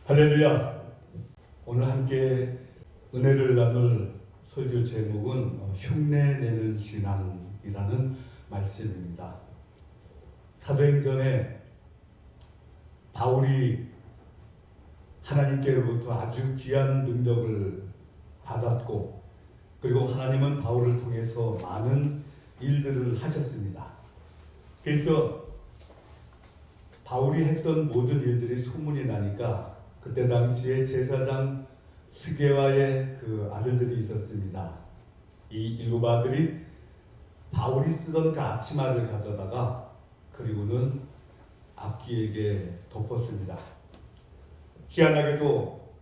할렐루야. 오늘 함께 은혜를 나눌 설교 제목은 흉내내는 신앙이라는 말씀입니다. 사도행전에 바울이 하나님께로부터 아주 귀한 능력을 받았고, 그리고 하나님은 바울을 통해서 많은 일들을 하셨습니다. 그래서 바울이 했던 모든 일들이 소문이 나니까 그때 당시에 제사장 스게와의 그 아들들이 있었습니다. 이 일곱 아들이 바울이 쓰던 그 앞치마를 가져다가 그리고는 악기에게 덮었습니다. 희한하게도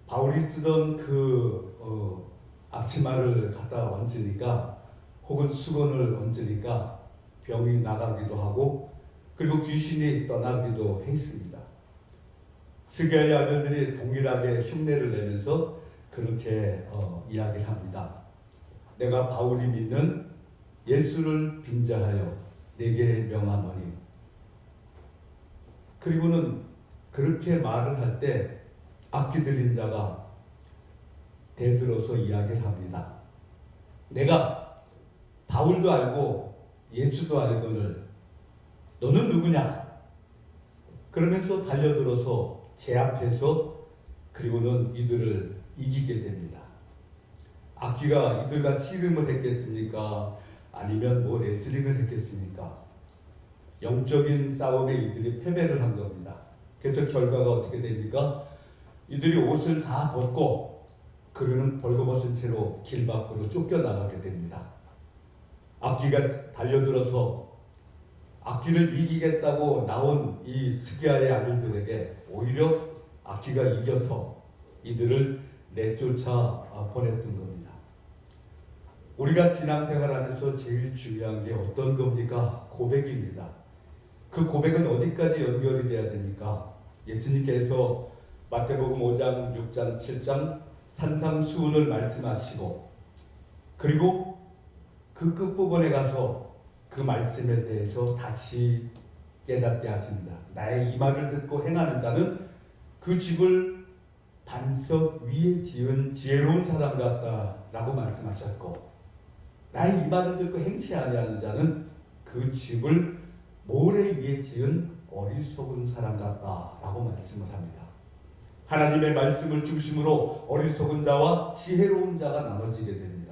바울이 쓰던 그 앞치마를 갖다 얹으니까, 혹은 수건을 얹으니까 병이 나가기도 하고, 그리고 귀신이 떠나기도 했습니다. 스게와의 아들들이 동일하게 흉내를 내면서 그렇게 이야기를 합니다. 내가 바울이 믿는 예수를 빙자하여 내게 명하노니. 그리고는 그렇게 말을 할 때 악기 들린 자가 대들어서 이야기를 합니다. 내가 바울도 알고 예수도 알거늘 너는 누구냐? 그러면서 달려들어서 제 앞에서 그리고는 이들을 이기게 됩니다. 악기가 이들과 씨름을 했겠습니까? 아니면 뭐 레슬링을 했겠습니까? 영적인 싸움에 이들이 패배를 한 겁니다. 그래서 결과가 어떻게 됩니까? 이들이 옷을 다 벗고 그러는 벌거벗은 채로 길 밖으로 쫓겨나가게 됩니다. 악기가 달려들어서 악기를 이기겠다고 나온 이 스게와의 아들들에게 오히려 악기가 이겨서 이들을 내쫓아 보냈던 겁니다. 우리가 신앙생활하면서 제일 중요한 게 어떤 겁니까? 고백입니다. 그 고백은 어디까지 연결이 돼야 됩니까? 예수님께서 마태복음 5장, 6장, 7장 산상수훈을 말씀하시고, 그리고 그 끝부분에 가서 그 말씀에 대해서 다시 깨닫게 하십니다. 나의 이 말을 듣고 행하는 자는 그 집을 반석 위에 지은 지혜로운 사람 같다라고 말씀하셨고, 나의 이 말을 듣고 행치 아니하는 자는 그 집을 모래 위에 지은 어리석은 사람 같다라고 말씀을 합니다. 하나님의 말씀을 중심으로 어리석은 자와 지혜로운 자가 나눠지게 됩니다.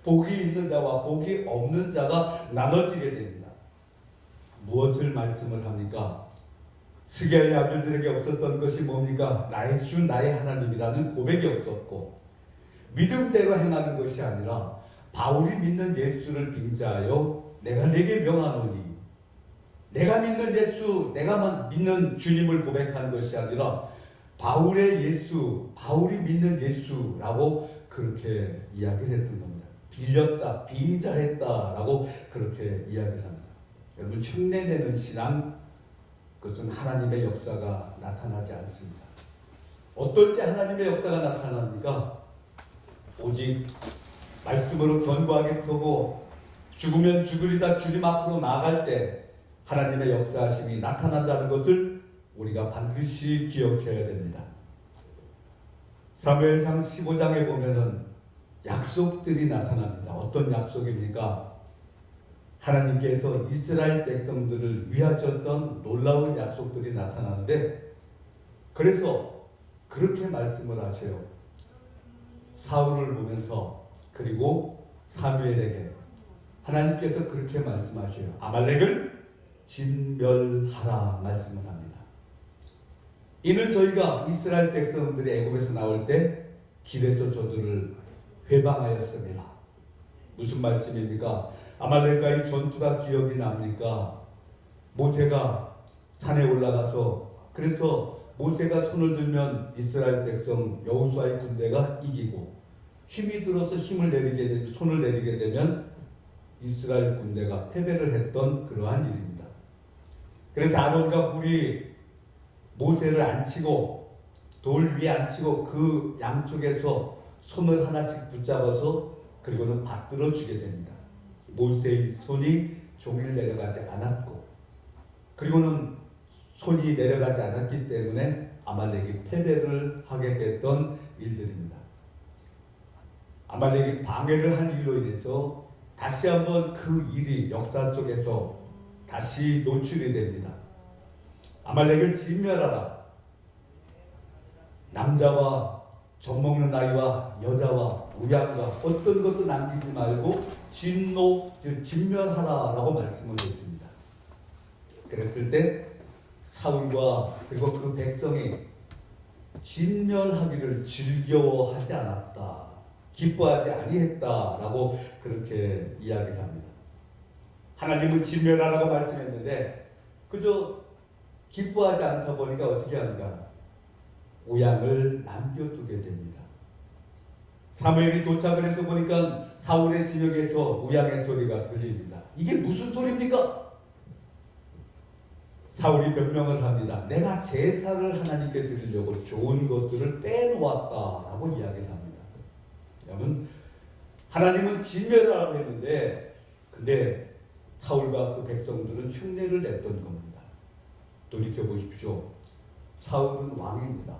복이 있는 자와 복이 없는 자가 나눠지게 됩니다. 무엇을 말씀을 합니까? 스게와의 아들들에게 없었던 것이 뭡니까? 나의 주 나의 하나님이라는 고백이 없었고, 믿음대로 행하는 것이 아니라 바울이 믿는 예수를 빙자하여 내가 내게 명하노니, 내가 믿는 예수, 내가 믿는 주님을 고백하는 것이 아니라 바울의 예수, 바울이 믿는 예수라고 그렇게 이야기를 했던 겁니다. 빌렸다, 빙자했다라고 그렇게 이야기를 합니다. 여러분, 흉내내는 신앙, 그것은 하나님의 역사가 나타나지 않습니다. 어떨 때 하나님의 역사가 나타납니까? 오직 말씀으로 견고하게 서고 죽으면 죽으리다 주님 앞으로 나아갈 때 하나님의 역사하심이 나타난다는 것을 우리가 반드시 기억해야 됩니다. 사무엘상 15장에 보면은 약속들이 나타납니다. 어떤 약속입니까? 하나님께서 이스라엘 백성들을 위하셨던 놀라운 약속들이 나타나는데, 그래서 그렇게 말씀을 하셔요. 사울을 보면서, 그리고 사무엘에게 하나님께서 그렇게 말씀하셔요. 아말렉을 진멸하라 말씀을 합니다. 이는 저희가 이스라엘 백성들이 애굽에서 나올 때 길에서 저들을 회방하였습니다. 무슨 말씀입니까? 아말렉과의 전투가 기억이 납니까? 모세가 산에 올라가서, 그래서 모세가 손을 들면 이스라엘 백성 여호수아의 군대가 이기고, 힘이 들어서 힘을 내리게 되면, 손을 내리게 되면 이스라엘 군대가 패배를 했던 그러한 일입니다. 그래서 아론과 훌이 모세를 앉히고 돌 위에 앉히고 그 양쪽에서 손을 하나씩 붙잡아서 그리고는 받들어 주게 됩니다. 모세의 손이 종일 내려가지 않았고, 그리고는 손이 내려가지 않았기 때문에 아말렉이 패배를 하게 됐던 일들입니다. 아말렉이 방해를 한 일로 인해서 다시 한번 그 일이 역사 속에서 다시 노출이 됩니다. 아말렉을 진멸하라. 남자와 젖먹는 아이와 여자와 우양과 어떤 것도 남기지 말고 진멸하라라고 말씀을 했습니다. 그랬을 때 사울과 그리고 그 백성이 진멸하기를 즐거워하지 않았다, 기뻐하지 아니했다라고 그렇게 이야기를 합니다. 하나님은 진멸하라고 말씀했는데 그저 기뻐하지 않다 보니까 어떻게 합니까? 우양을 남겨두게 됩니다. 사무엘이 도착을 해서 보니까 사울의 진영에서 우양의 소리가 들립니다. 이게 무슨 소리입니까? 사울이 변명을 합니다. 내가 제사를 하나님께 드리려고 좋은 것들을 빼놓았다라고 이야기를 합니다. 여러분, 하나님은 진멸하라고 했는데 근데 사울과 그 백성들은 흉내를 냈던 겁니다. 돌이켜보십시오. 사울은 왕입니다.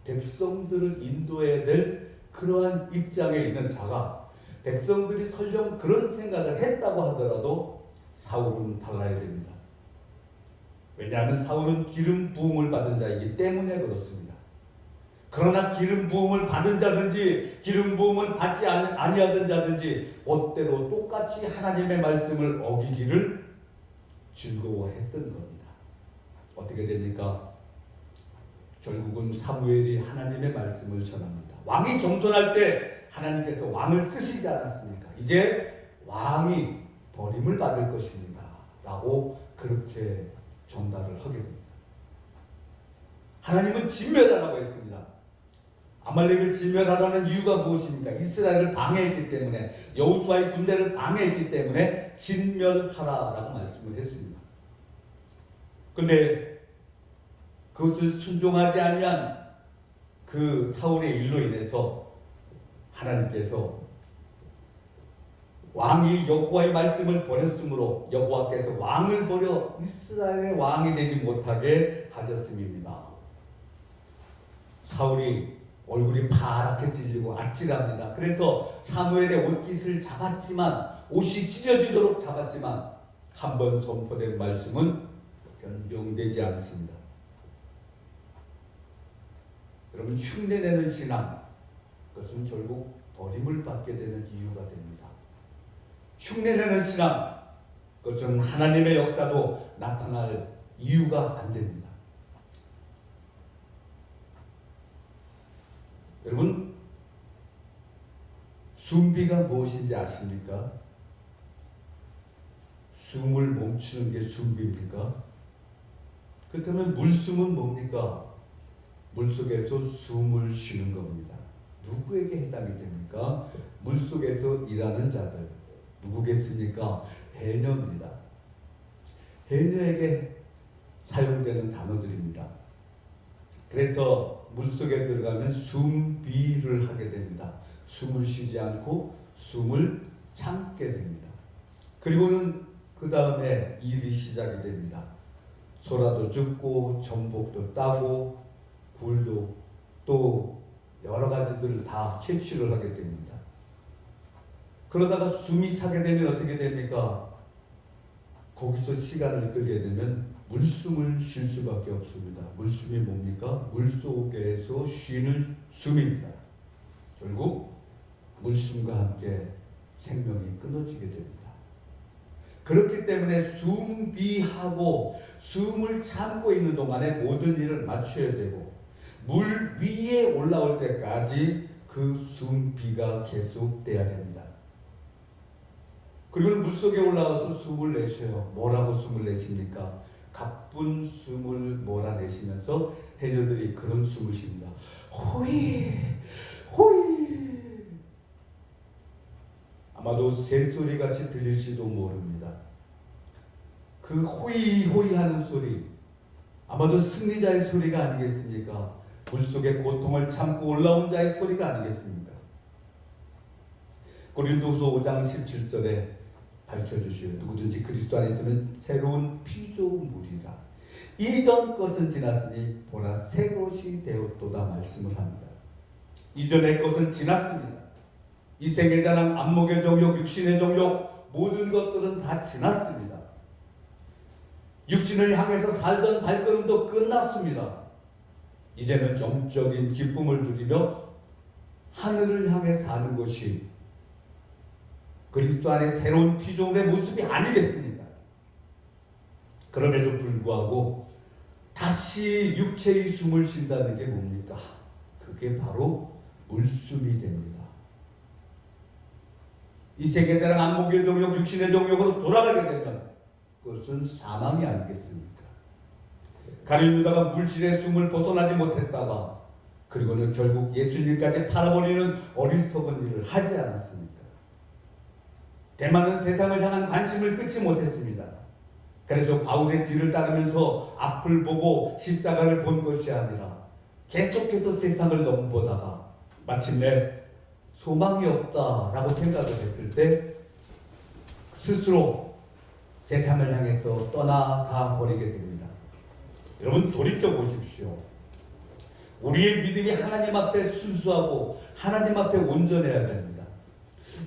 백성들을 인도해야 될 그러한 입장에 있는 자가 백성들이 설령 그런 생각을 했다고 하더라도 사울은 달라야 됩니다. 왜냐하면 사울은 기름 부음을 받은 자이기 때문에 그렇습니다. 그러나 기름 부음을 받은 자든지 기름 부음을 받지 아니하던 자든지 멋대로 똑같이 하나님의 말씀을 어기기를 즐거워했던 겁니다. 어떻게 됩니까? 결국은 사무엘이 하나님의 말씀을 전합니다. 왕이 겸손할 때 하나님께서 왕을 쓰시지 않았습니까? 이제 왕이 버림을 받을 것입니다 라고 그렇게 전달을 하게 됩니다. 하나님은 진멸하라고 했습니다. 아말렉을 진멸하라는 이유가 무엇입니까? 이스라엘을 방해했기 때문에, 여호수아의 군대를 방해했기 때문에 진멸하라라고 말씀을 했습니다. 근데 그것을 순종하지 아니한 그 사울의 일로 인해서 하나님께서 왕이 여호와의 말씀을 버렸으므로 여호와께서 왕을 버려 이스라엘의 왕이 되지 못하게 하셨음입니다. 사울이 얼굴이 파랗게 찔리고 아찔합니다. 그래서 사무엘의 옷깃을 잡았지만, 옷이 찢어지도록 잡았지만 한 번 선포된 말씀은 변경되지 않습니다. 여러분, 흉내내는 신앙, 그것은 결국 버림을 받게 되는 이유가 됩니다. 흉내내는 신앙, 그것은 하나님의 역사도 나타날 이유가 안 됩니다. 여러분, 숨비가 무엇인지 아십니까? 숨을 멈추는 게 숨비입니까? 그렇다면 물숨은 뭡니까? 물속에서 숨을 쉬는 겁니다. 누구에게 해당이 됩니까? 물속에서 일하는 자들. 누구겠습니까? 해녀입니다. 해녀에게 사용되는 단어들입니다. 그래서 물속에 들어가면 숨비를 하게 됩니다. 숨을 쉬지 않고 숨을 참게 됩니다. 그리고는 그 다음에 일이 시작이 됩니다. 소라도 줍고 전복도 따고 굴도 또 여러 가지들을 다 채취를 하게 됩니다. 그러다가 숨이 차게 되면 어떻게 됩니까? 거기서 시간을 끌게 되면 물숨을 쉴 수밖에 없습니다. 물숨이 뭡니까? 물속에서 쉬는 숨입니다. 결국 물숨과 함께 생명이 끊어지게 됩니다. 그렇기 때문에 숨비하고 숨을 참고 있는 동안에 모든 일을 맞춰야 되고, 물 위에 올라올 때까지 그 숨비가 계속돼야 됩니다. 그리고 물속에 올라가서 숨을 내쉬어요. 뭐라고 숨을 내십니까? 가쁜 숨을 몰아내시면서 해녀들이 그런 숨을 쉽니다. 호이 호이. 아마도 새소리 같이 들릴지도 모릅니다. 그 호이 호이 하는 소리, 아마도 승리자의 소리가 아니겠습니까? 물속의 고통을 참고 올라온 자의 소리가 아니겠습니까? 고린도서 5장 17절에 밝혀주시오. 누구든지 그리스도 안에 있으면 새로운 피조물이라. 이전 것은 지났으니 보라 새 것이 되었도다 말씀을 합니다. 이전의 것은 지났습니다. 이 세계 자랑, 안목의 정욕, 육신의 정욕 모든 것들은 다 지났습니다. 육신을 향해서 살던 발걸음도 끝났습니다. 이제는 영적인 기쁨을 누리며 하늘을 향해 사는 것이 그리스도 안에 새로운 피조물의 모습이 아니겠습니까? 그럼에도 불구하고 다시 육체의 숨을 쉰다는 게 뭡니까? 그게 바로 물숨이 됩니다. 이 세계 자랑, 안목의 정욕, 육신의 정욕으로 돌아가게 되면 그것은 사망이 아니겠습니까? 가룟 유다가 물질의 숨을 벗어나지 못했다가 그리고는 결국 예수님까지 팔아버리는 어리석은 일을 하지 않았습니까? 대만은 세상을 향한 관심을 끊지 못했습니다. 그래서 바울의 뒤를 따르면서 앞을 보고 십자가를 본 것이 아니라 계속해서 세상을 넘보다가 마침내 소망이 없다라고 생각을 했을 때 스스로 세상을 향해서 떠나가 버리게 됩니다. 여러분 돌이켜 보십시오. 우리의 믿음이 하나님 앞에 순수하고 하나님 앞에 온전해야 됩니다.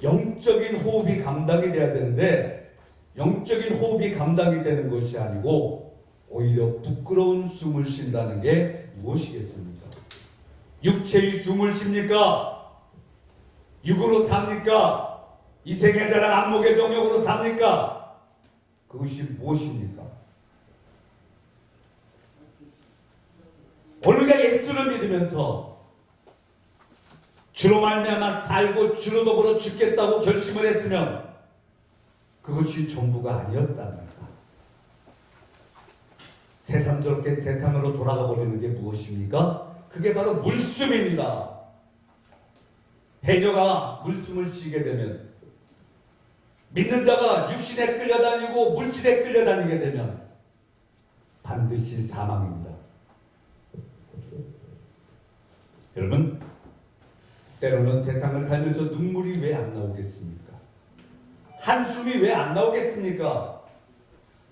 영적인 호흡이 감당이 돼야 되는데 영적인 호흡이 감당이 되는 것이 아니고 오히려 부끄러운 숨을 쉰다는 게 무엇이겠습니까? 육체의 숨을 쉽니까? 육으로 삽니까? 이 세계 자랑, 안목의 정욕으로 삽니까? 그것이 무엇입니까? 오늘가 예수를 믿으면서 주로 말미암아 살고 주로 더불어 죽겠다고 결심을 했으면 그것이 전부가 아니었답니다. 새삼스럽게 세상으로 돌아가 버리는 게 무엇입니까? 그게 바로 물숨입니다. 해녀가 물숨을 쉬게 되면 믿는 자가 육신에 끌려다니고 물질에 끌려다니게 되면 반드시 사망입니다. 여러분, 때로는 세상을 살면서 눈물이 왜 안 나오겠습니까? 한숨이 왜 안 나오겠습니까?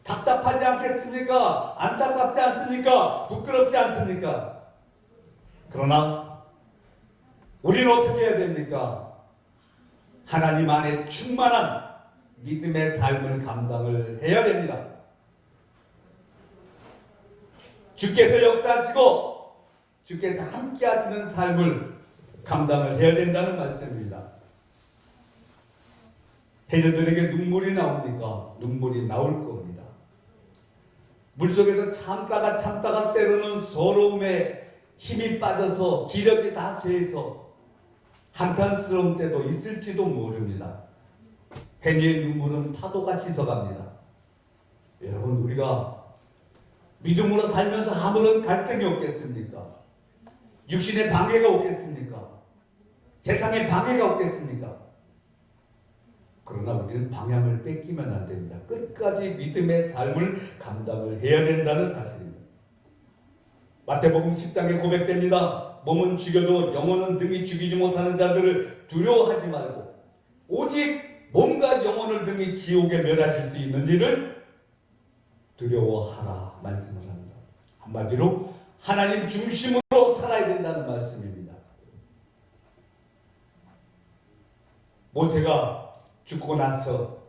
답답하지 않겠습니까? 안타깝지 않습니까? 부끄럽지 않습니까? 그러나 우리는 어떻게 해야 됩니까? 하나님 안에 충만한 믿음의 삶을 감당을 해야 됩니다. 주께서 역사하시고 주께서 함께 하시는 삶을 감당을 해야 된다는 말씀입니다. 해녀들에게 눈물이 나옵니까? 눈물이 나올 겁니다. 물속에서 참다가 때로는 서러움에 힘이 빠져서 기력이 다 쇠해서 한탄스러운 때도 있을지도 모릅니다. 해녀의 눈물은 파도가 씻어갑니다. 여러분, 우리가 믿음으로 살면서 아무런 갈등이 없겠습니까? 육신의 방해가 없겠습니까? 세상의 방해가 없겠습니까? 그러나 우리는 방향을 뺏기면 안 됩니다. 끝까지 믿음의 삶을 감당을 해야 된다는 사실입니다. 마태복음 10장에 고백됩니다. 몸은 죽여도 영혼은 능히 죽이지 못하는 자들을 두려워하지 말고 오직 몸과 영혼을 능히 지옥에 멸하실 수 있는 일을 두려워하라 말씀을 합니다. 한마디로 하나님 중심으로 살아야 된다는 말씀입니다. 모세가 죽고 나서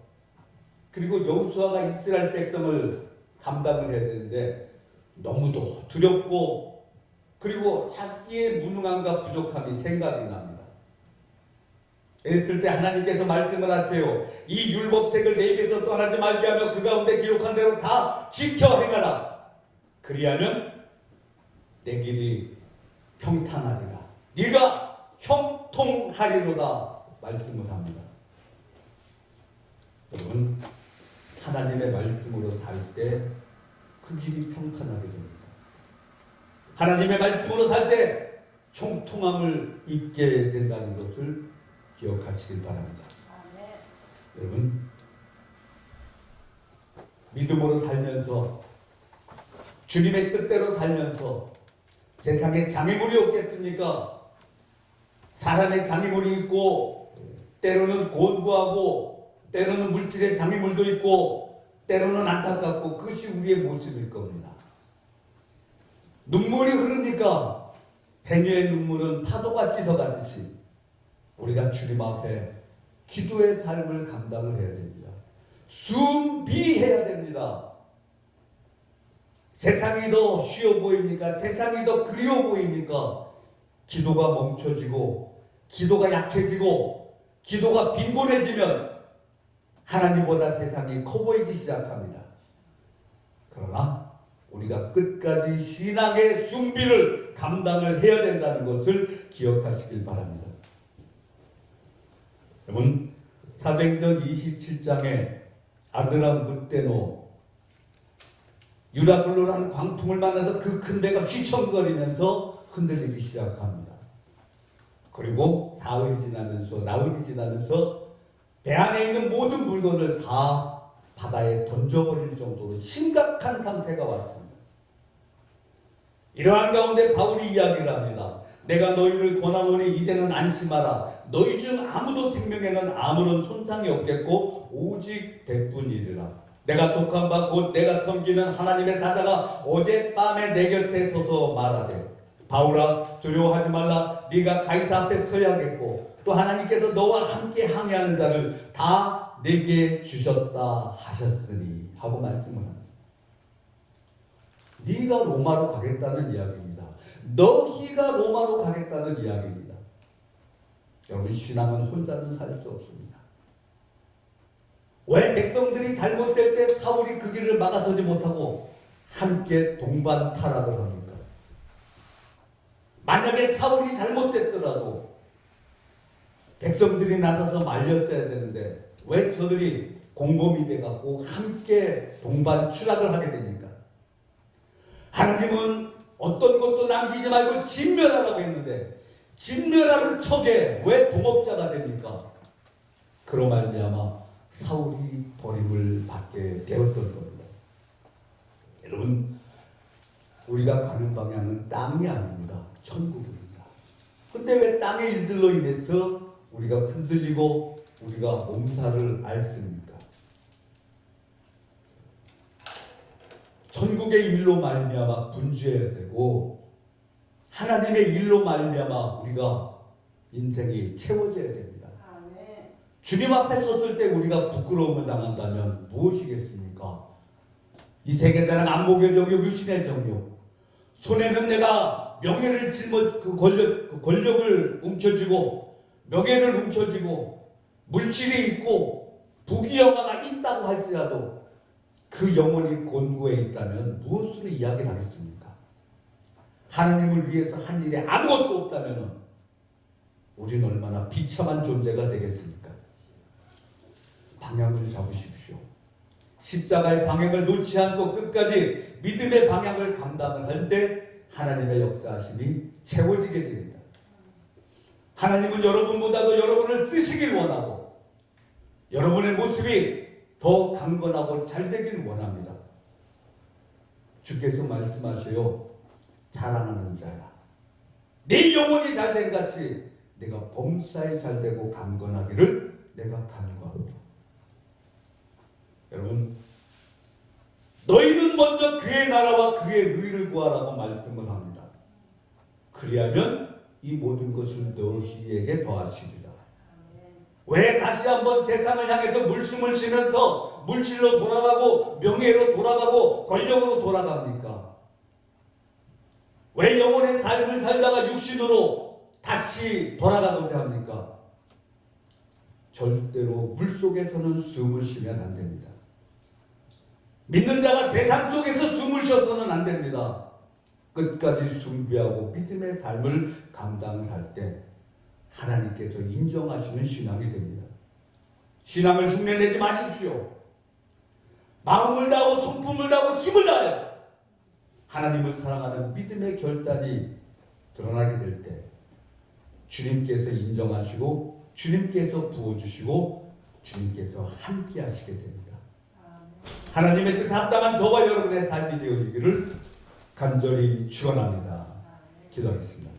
그리고 여호수아가 이스라엘 백성을 감당을 해야 되는데 너무도 두렵고 그리고 자기의 무능함과 부족함이 생각이 납니다. 그랬을 때 하나님께서 말씀을 하세요. 이 율법책을 내 입에서 떠나지 말게 하며 그 가운데 기록한 대로 다 지켜 행하라. 그리하면 내 길이 평탄하리라. 네가 형통하리로다 말씀을 합니다. 여러분, 하나님의 말씀으로 살 때 그 길이 평탄하게 됩니다. 하나님의 말씀으로 살 때 형통함을 입게 된다는 것을 기억하시길 바랍니다. 여러분, 믿음으로 살면서 주님의 뜻대로 살면서 세상에 장애물이 없겠습니까? 사람의 장애물이 있고 때로는 곤고하고 때로는 물질의 장애물도 있고 때로는 안타깝고 그것이 우리의 모습일 겁니다. 눈물이 흐르니까 해녀의 눈물은 파도가 씻어가듯이 우리가 주님 앞에 기도의 삶을 감당을 해야 됩니다. 순비해야 됩니다. 세상이 더 쉬워 보입니까? 세상이 더 그리워 보입니까? 기도가 멈춰지고 기도가 약해지고 기도가 빈곤해지면 하나님보다 세상이 커 보이기 시작합니다. 그러나 우리가 끝까지 신앙의 순비를 감당을 해야 된다는 것을 기억하시길 바랍니다. 여러분, 사도행전 27장에 아드람 뭇데노 유라굴로라는 광풍을 만나서 그 큰 배가 휘청거리면서 흔들리기 시작합니다. 그리고 사흘이 지나면서 나흘이 지나면서 배 안에 있는 모든 물건을 다 바다에 던져버릴 정도로 심각한 상태가 왔습니다. 이러한 가운데 바울이 이야기를 합니다. 내가 너희를 권하노니 이제는 안심하라. 너희 중 아무도 생명에는 아무런 손상이 없겠고 오직 배뿐이리라. 내가 독한 바 곧 내가 섬기는 하나님의 사자가 어젯밤에 내 곁에 서서 말하되 바울아 두려워하지 말라. 네가 가이사 앞에 서야겠고 또 하나님께서 너와 함께 항해하는 자를 다 내게 주셨다 하셨으니 하고 말씀을 합니다. 네가 로마로 가겠다는 이야기입니다. 너희가 로마로 가겠다는 이야기입니다. 여러분, 신앙은 혼자는 살 수 없습니다. 왜 백성들이 잘못될 때 사울이 그 길을 막아서지 못하고 함께 동반 타락을 합니까? 만약에 사울이 잘못됐더라도 백성들이 나서서 말렸어야 되는데 왜 저들이 공범이 돼갖고 함께 동반 추락을 하게 됩니까? 하나님은 어떤 것도 남기지 말고 진멸하라고 했는데 진멸하는 척에 왜 동업자가 됩니까? 그로 말미암아 사울이 버림을 받게 되었던 겁니다. 여러분, 우리가 가는 방향은 땅이 아닙니다. 천국입니다. 근데 왜 땅의 일들로 인해서 우리가 흔들리고 우리가 몸살을 앓습니까? 천국의 일로 말미암아 분주해야 되고 하나님의 일로 말미암아 우리가 인생이 채워져야 됩니다. 아멘. 주님 앞에 섰을 때 우리가 부끄러움을 당한다면 무엇이겠습니까? 이 세계자랑 안목의 정욕, 유신의 정욕, 손에는 내가 명예를 짊어 권력을 움켜쥐고 명예를 움켜쥐고 물질이 있고 부귀영화가 있다고 할지라도 그 영혼이 곤고에 있다면 무엇으로 이야기를 하겠습니까? 하나님을 위해서 한 일에 아무것도 없다면 우리는 얼마나 비참한 존재가 되겠습니까? 방향을 잡으십시오. 십자가의 방향을 놓지 않고 끝까지 믿음의 방향을 감당을 할 때 하나님의 역사하심이 채워지게 됩니다. 하나님은 여러분보다도 여러분을 쓰시길 원하고 여러분의 모습이 더 강건하고 잘 되길 원합니다. 주께서 말씀하셔요. 사랑하는 자야, 내 영혼이 잘된 같이 내가 범사에 잘되고 강건하기를 내가 간구합니다. 여러분, 너희는 먼저 그의 나라와 그의 의를 구하라고 말씀을 합니다. 그리하면 이 모든 것을 너희에게 더하시리라. 왜 다시 한번 세상을 향해서 물숨을 쉬면서 물질로 돌아가고 명예로 돌아가고 권력으로 돌아갑니까? 왜 영혼의 삶을 살다가 육신으로 다시 돌아가고자 합니까? 절대로 물속에서는 숨을 쉬면 안 됩니다. 믿는 자가 세상 속에서 숨을 쉬어서는 안 됩니다. 끝까지 숭배하고 믿음의 삶을 감당을 할 때 하나님께서 인정하시는 신앙이 됩니다. 신앙을 흉내내지 마십시오. 마음을 다하고 성품을 다하고 힘을 다하여 하나님을 사랑하는 믿음의 결단이 드러나게 될 때 주님께서 인정하시고 주님께서 부어주시고 주님께서 함께 하시게 됩니다. 하나님의 뜻 합당한 저와 여러분의 삶이 되어지기를 간절히 축원합니다. 기도하겠습니다.